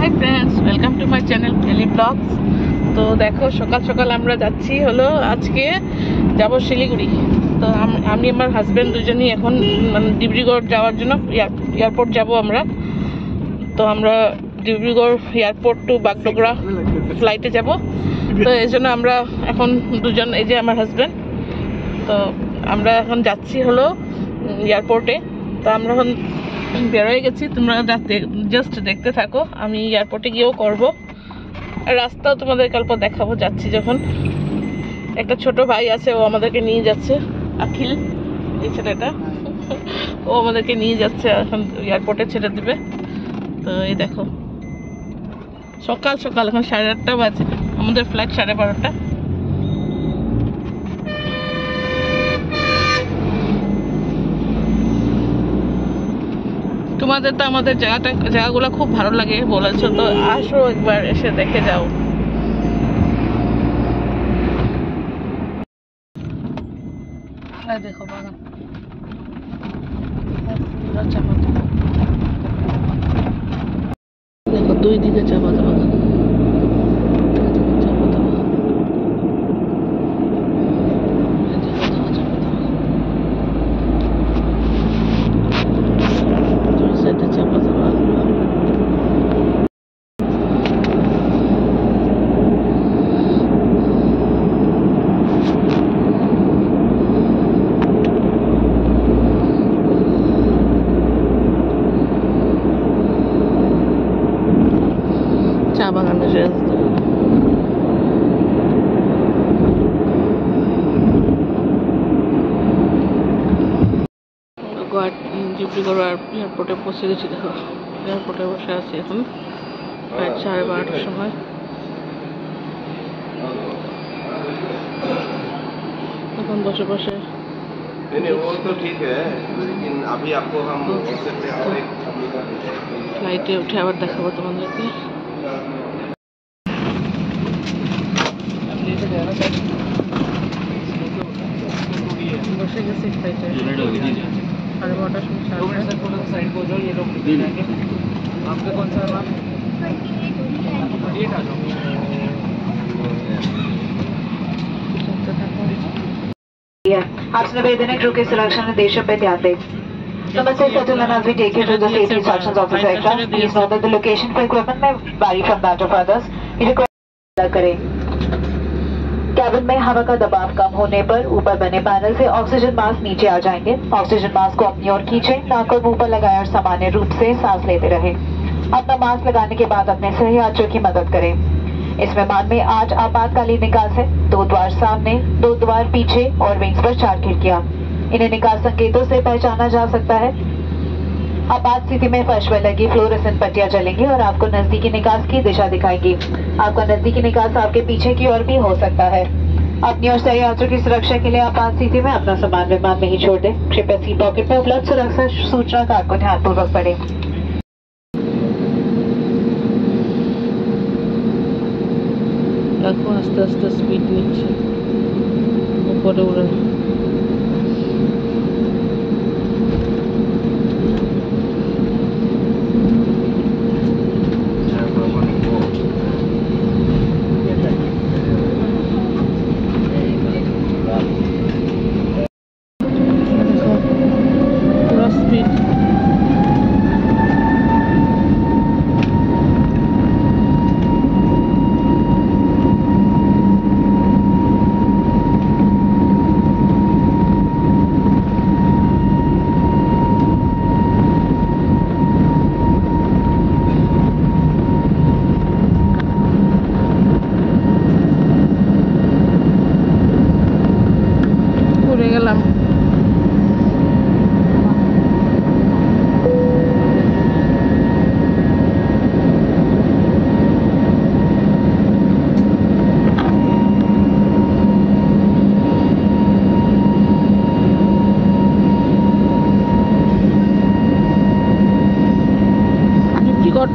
Hi friends, welcome to my channel ফেলি blogs. তো দেখো সকাল সকাল আমরা যাচ্ছি হলো আজকে যাব শিলিগুড়ি। তো আমি আমার হাজব্যান্ড দুজনই এখন মানে ডিব্রুগড় যাওয়ার জন্য এয়ারপোর্ট যাব আমরা। তো আমরা ডিব্রুগড় এয়ারপোর্ট টু বাগডোগরা ফ্লাইটে যাব। তো এই জন্য আমরা এখন দুজন, এই যে আমার হাজব্যান্ড, তো আমরা এখন যাচ্ছি হলো এয়ারপোর্টে। তো আমরা এখন বেরোয় গেছি, তোমরা জাস্ট দেখতে থাকো। আমি এয়ারপোর্টে গিয়েও করব, রাস্তাও তোমাদের কালকে দেখাবো যাচ্ছি যখন। একটা ছোট ভাই আছে, ও আমাদেরকে নিয়ে যাচ্ছে, আখিল এই ছেলেটা, ও আমাদেরকে নিয়ে যাচ্ছে এখন এয়ারপোর্টে ছেড়ে দিবে। তো এই দেখো সকাল সকাল এখন 8:30 বাজে, আমাদের ফ্লাইট 12:30। তোমাদের তো আমাদের জায়গাগুলো খুব ভালো লাগে বলেছো, তো আসো একবার এসে দেখে যাও। দেখো বাগান, দেখো দুই দিকে চা পাতা বাগান। চা বাগানের রাস্তা, ডিব্রুগড় এয়ারপোর্টে পৌঁছে গেছি। দেখো এয়ারপোর্টে বসে আছি এখন, প্রায় 12:30 সময়। এখন বসে বসে ফ্লাইটে উঠে আবার দেখাবো তোমাদেরকে। বসে গেছি ফ্লাইটে, 12:30 आप संवेदनशील क्रू की सुरक्षा निर्देशों पर ध्यान दें। Namaste, Settlement as we take you to the safety instructions of this aircraft. Please note that the location for equipment may vary from that of others. We request करें। कैबिन में हवा का दबाव कम होने पर ऊपर बने पैनल से ऑक्सीजन मास्क नीचे आ जाएंगे। ऑक्सीजन मास्क को अपनी ओर खींचें, नाक और मुंह पर लगाएं और सामान्य रूप से सांस लेते रहें। अपना मास्क लगाने के बाद अपने सही यात्रियों की मदद करें। इस विमान में 8 आपातकालीन निकास है, 2 द्वार सामने, 2 द्वार पीछे और विंग्स पर 4 खिड़कियां। इन्हें निकास संकेतों से पहचाना जा सकता है। आपात स्थिति में फर्श पर लगी फ्लोरेसेंट पट्टियां जलेंगी और आपको नजदीकी निकास की दिशा दिखाएंगी। आपका नजदीकी निकास आपके पीछे की ओर भी हो सकता है। अपनी और सही यात्रियों की सुरक्षा के लिए आपात स्थिति में अपना सामान विमान में ही छोड़ दें। कृपया सीट पॉकेट में उपलब्ध सुरक्षा सूचना कार्ड को ध्यानपूर्वक पढ़ें। দেখো আস্তে আস্তে স্পিড নিচ্ছে, উপরে উড়ে। পুরো স্পিড। গেলাম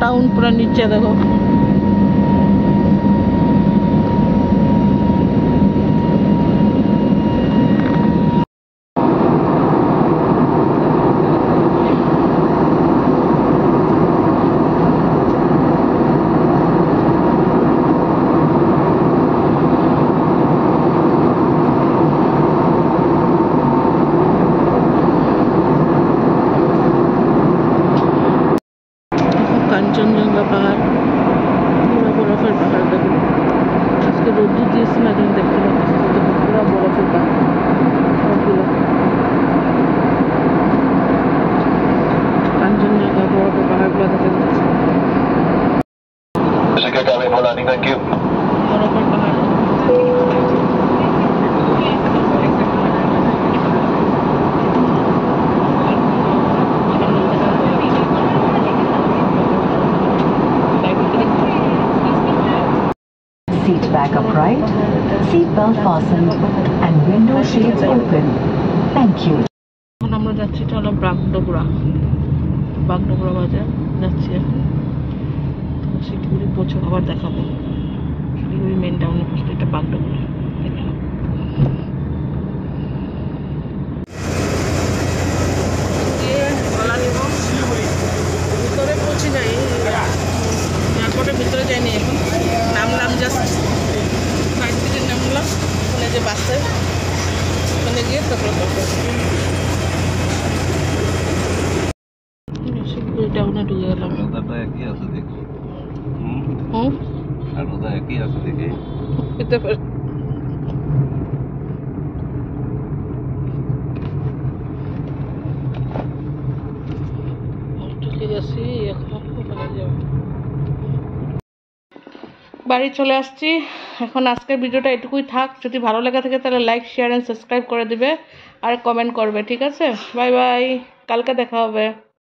टाउन पूरा नीचे देखो। কাঞ্চনজঙ্ঘা পাহাড়, পুরো বরফের পাহাড়। দেখুন আজকে রোদ্দুর দিয়েছে না, এখন দেখতে পাচ্ছি পুরো বরফের পাহাড় সবগুলো। কাঞ্চনজঙ্ঘা বরফের পাহাড়গুলো দেখা যাচ্ছে, বরফের পাহাড়। Seat back upright, seat belt fastened, and window shades open. Thank you. এখন আমরা যাচ্ছি, এটা হলো বাগডোগরা বাজার যাচ্ছি এখন। তো শিলিগুড়ি পৌঁছে আবার দেখাবো। শিলিগুড়ি মেন টাউনের পাশে এটা বাগডোগরা। ভিতরে পৌঁছে যাই, এয়ারপোর্টের ভিতরে যাইনি এখন, নামলাম জাস্ট ফ্লাইট থেকে নামলাম, ওখানে যে বাসে ওখানে গিয়ে তারপরে শিলিগুড়ি টাউনে ঢুকে গেলাম। বাড়ি চলে আসছি এখন। আজকের ভিডিওটা এটুকুই থাক। যদি ভালো লেগে থাকে তাহলে লাইক, শেয়ার অ্যান্ড সাবস্ক্রাইব করে দিবে আর কমেন্ট করবে, ঠিক আছে? বাই বাই, কালকে দেখা হবে।